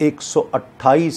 128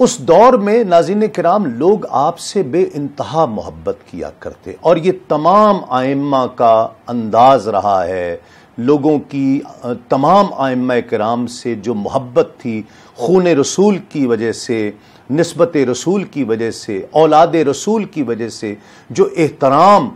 اس دور میں ناظرین کرام لوگ آپ سے بے انتہا محبت کیا کرتے، اور یہ تمام ائمہ کا انداز رہا ہے۔ لوگوں کی تمام ائمہ کرام سے جو محبت تھی، خون رسول کی وجہ سے، نسبت رسول کی وجہ سے، اولاد رسول کی وجہ سے جو احترام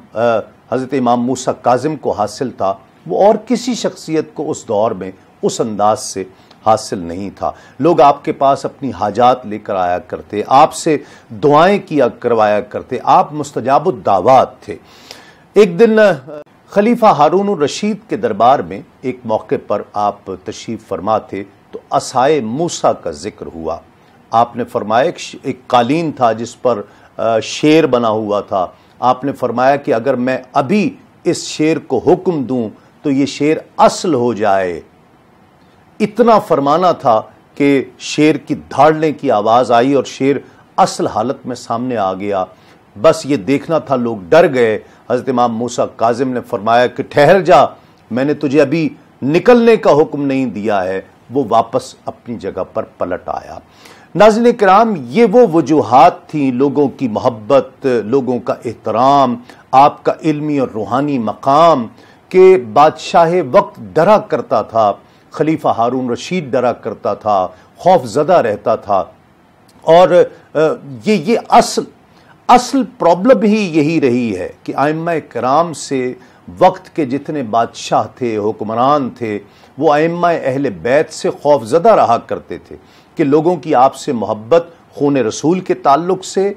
حضرت امام موسیٰ کاظم کو حاصل تھا، وہ اور کسی شخصیت کو اس دور میں اس انداز سے حاصل نہیں تھا۔ لوگ آپ کے پاس اپنی حاجات لے کر آیا کرتے، آپ سے دعائیں کیا کروایا کرتے، آپ مستجاب الدعوات تھے۔ ایک دن خلیفہ ہارون الرشید کے دربار میں ایک موقع پر آپ تشریف فرما تھے تو عصائے موسیٰ کا ذکر ہوا۔ آپ نے فرمایا ایک قالین تھا جس پر شیر بنا ہوا تھا، آپ نے فرمایا کہ اگر میں ابھی اس شیر کو حکم دوں تو یہ شیر اصل ہو جائے۔ اتنا فرمانا تھا کہ شیر کی دھاڑنے کی آواز آئی اور شیر اصل حالت میں سامنے آ گیا۔ بس یہ دیکھنا تھا، لوگ ڈر گئے۔ حضرت امام موسیٰ کاظم نے فرمایا کہ ٹھہر جا، میں نے تجھے ابھی نکلنے کا حکم نہیں دیا ہے۔ وہ واپس اپنی جگہ پر پلٹ آیا۔ ناظرین کرام، یہ وہ وجوہات تھیں، لوگوں کی محبت، لوگوں کا احترام، آپ کا علمی اور روحانی مقام، کہ بادشاہ وقت ڈرا کرتا تھا، خلیفہ ہارون رشید ڈرا کرتا تھا، خوف زدہ رہتا تھا۔ اور یہ اصل پرابلم ہی یہی رہی ہے کہ ائمہ کرام سے وقت کے جتنے بادشاہ تھے، حکمران تھے، وہ ائمہ اہل بیت سے خوف زدہ رہا کرتے تھے کہ لوگوں کی آپ سے محبت خون رسول کے تعلق سے،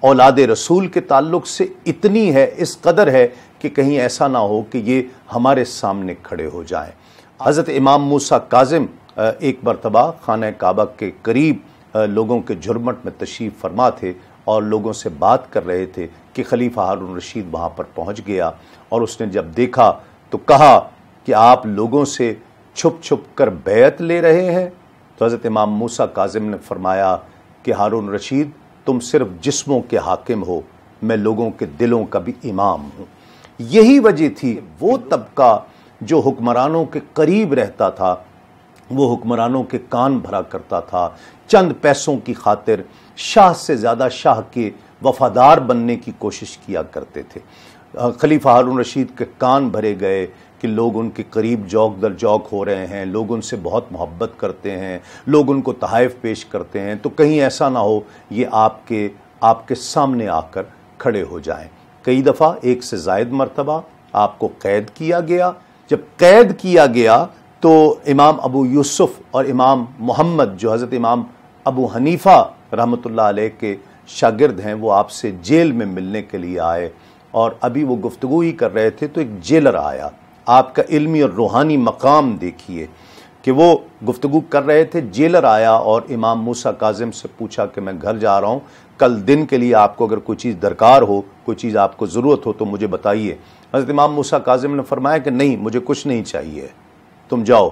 اولاد رسول کے تعلق سے اتنی ہے، اس قدر ہے کہ کہیں ایسا نہ ہو کہ یہ ہمارے سامنے کھڑے ہو جائیں۔ حضرت امام موسیٰ کاظم ایک مرتبہ خانہ کعبہ کے قریب لوگوں کے جھرمٹ میں تشریف فرما تھے اور لوگوں سے بات کر رہے تھے کہ خلیفہ ہارون رشید وہاں پر پہنچ گیا، اور اس نے جب دیکھا تو کہا کہ آپ لوگوں سے چھپ چھپ کر بیعت لے رہے ہیں۔ تو حضرت امام موسیٰ کاظم نے فرمایا کہ ہارون رشید، تم صرف جسموں کے حاکم ہو، میں لوگوں کے دلوں کا بھی امام ہوں۔ یہی وجہ تھی وہ طبقہ جو حکمرانوں کے قریب رہتا تھا، وہ حکمرانوں کے کان بھرا کرتا تھا، چند پیسوں کی خاطر شاہ سے زیادہ شاہ کے وفادار بننے کی کوشش کیا کرتے تھے۔ خلیفہ ہارون رشید کے کان بھرے گئے کہ لوگ ان کے قریب جوک در جوک ہو رہے ہیں، لوگ ان سے بہت محبت کرتے ہیں، لوگ ان کو تحائف پیش کرتے ہیں، تو کہیں ایسا نہ ہو یہ آپ کے سامنے آ کر کھڑے ہو جائیں۔ کئی دفعہ، ایک سے زائد مرتبہ آپ کو قید کیا گیا۔ جب قید کیا گیا تو امام ابو یوسف اور امام محمد جو حضرت امام ابو حنیفہ رحمۃ اللہ علیہ کے شاگرد ہیں، وہ آپ سے جیل میں ملنے کے لیے آئے، اور ابھی وہ گفتگو ہی کر رہے تھے تو ایک جیلر آیا۔ آپ کا علمی اور روحانی مقام دیکھیے کہ وہ گفتگو کر رہے تھے، جیلر آیا اور امام موسیٰ کاظم سے پوچھا کہ میں گھر جا رہا ہوں، کل دن کے لیے آپ کو اگر کوئی چیز درکار ہو، کوئی چیز آپ کو ضرورت ہو تو مجھے بتائیے۔ حضرت امام موسیٰ کاظم نے فرمایا کہ نہیں، مجھے کچھ نہیں چاہیے، تم جاؤ۔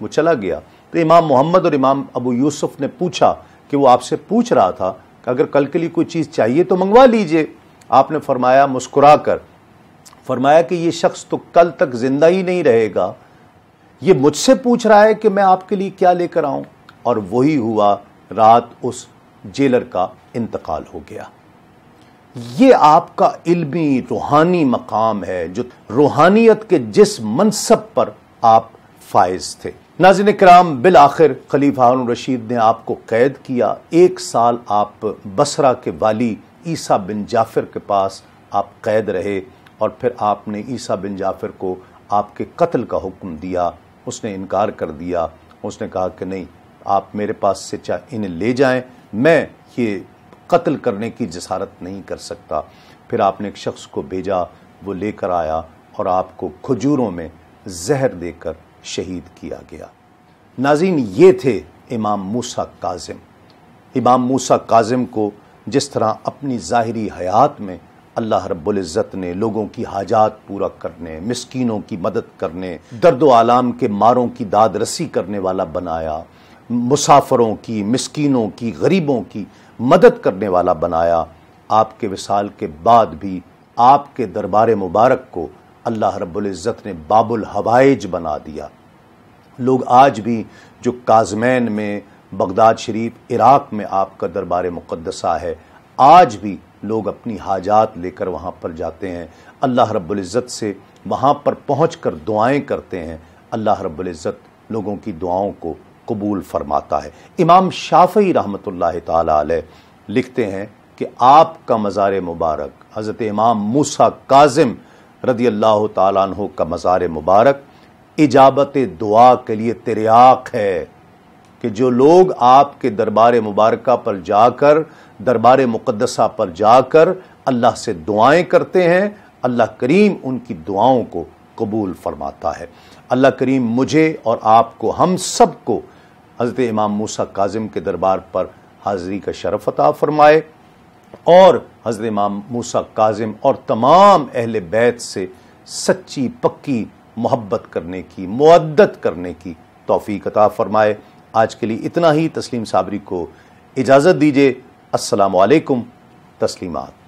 وہ چلا گیا۔ تو امام محمد اور امام ابو یوسف نے پوچھا کہ وہ آپ سے پوچھ رہا تھا کہ اگر کل کے لیے کوئی چیز چاہیے تو منگوا لیجئے۔ آپ نے فرمایا مسکرا کر، فرمایا کہ یہ شخص تو کل تک زندہ ہی نہیں رہے گا، یہ مجھ سے پوچھ رہا ہے کہ میں آپ کے لیے کیا لے کر آؤں۔ اور وہی ہوا، رات اس جیلر کا انتقال ہو گیا۔ یہ آپ کا علمی روحانی مقام ہے، جو روحانیت کے جس منصب پر آپ فائز تھے۔ ناظرین کرام، بالآخر خلیفہ ہارون رشید نے آپ کو قید کیا۔ 1 سال آپ بصرہ کے والی عیسیٰ بن جعفر کے پاس آپ قید رہے، اور پھر آپ نے عیسیٰ بن جعفر کو آپ کے قتل کا حکم دیا۔ اس نے انکار کر دیا، اس نے کہا کہ نہیں، آپ میرے پاس سے چاہے انہیں لے جائیں، میں یہ قتل کرنے کی جسارت نہیں کر سکتا۔ پھر آپ نے ایک شخص کو بھیجا، وہ لے کر آیا اور آپ کو کھجوروں میں زہر دے کر شہید کیا گیا۔ ناظرین، یہ تھے امام موسیٰ کاظم۔ امام موسیٰ کاظم کو جس طرح اپنی ظاہری حیات میں اللہ رب العزت نے لوگوں کی حاجات پورا کرنے، مسکینوں کی مدد کرنے، درد و آلام کے ماروں کی داد رسی کرنے والا بنایا، مسافروں کی، مسکینوں کی، غریبوں کی مدد کرنے والا بنایا، آپ کے وصال کے بعد بھی آپ کے دربار مبارک کو اللہ رب العزت نے باب الحوائج بنا دیا۔ لوگ آج بھی جو کاظمین میں بغداد شریف عراق میں آپ کا دربار مقدسہ ہے، آج بھی لوگ اپنی حاجات لے کر وہاں پر جاتے ہیں، اللہ رب العزت سے وہاں پر پہنچ کر دعائیں کرتے ہیں، اللہ رب العزت لوگوں کی دعاؤں کو قبول فرماتا ہے۔ امام شافعی رحمۃ اللہ تعالی علیہ لکھتے ہیں کہ آپ کا مزار مبارک، حضرت امام موسیٰ کاظم رضی اللہ تعالیٰ عنہ کا مزار مبارک اجابت دعا کے لیے تریاق ہے، کہ جو لوگ آپ کے دربار مبارکہ پر جا کر، دربار مقدسہ پر جا کر اللہ سے دعائیں کرتے ہیں، اللہ کریم ان کی دعاؤں کو قبول فرماتا ہے۔ اللہ کریم مجھے اور آپ کو، ہم سب کو حضرت امام موسیٰ کاظم کے دربار پر حاضری کا شرف عطا فرمائے، اور حضرت امام موسیٰ کاظم اور تمام اہل بیت سے سچی پکی محبت کرنے کی، مودت کرنے کی توفیق عطا فرمائے۔ آج کے لیے اتنا ہی۔ تسلیم صابری کو اجازت دیجیے۔ السلام علیکم۔ تسلیمات۔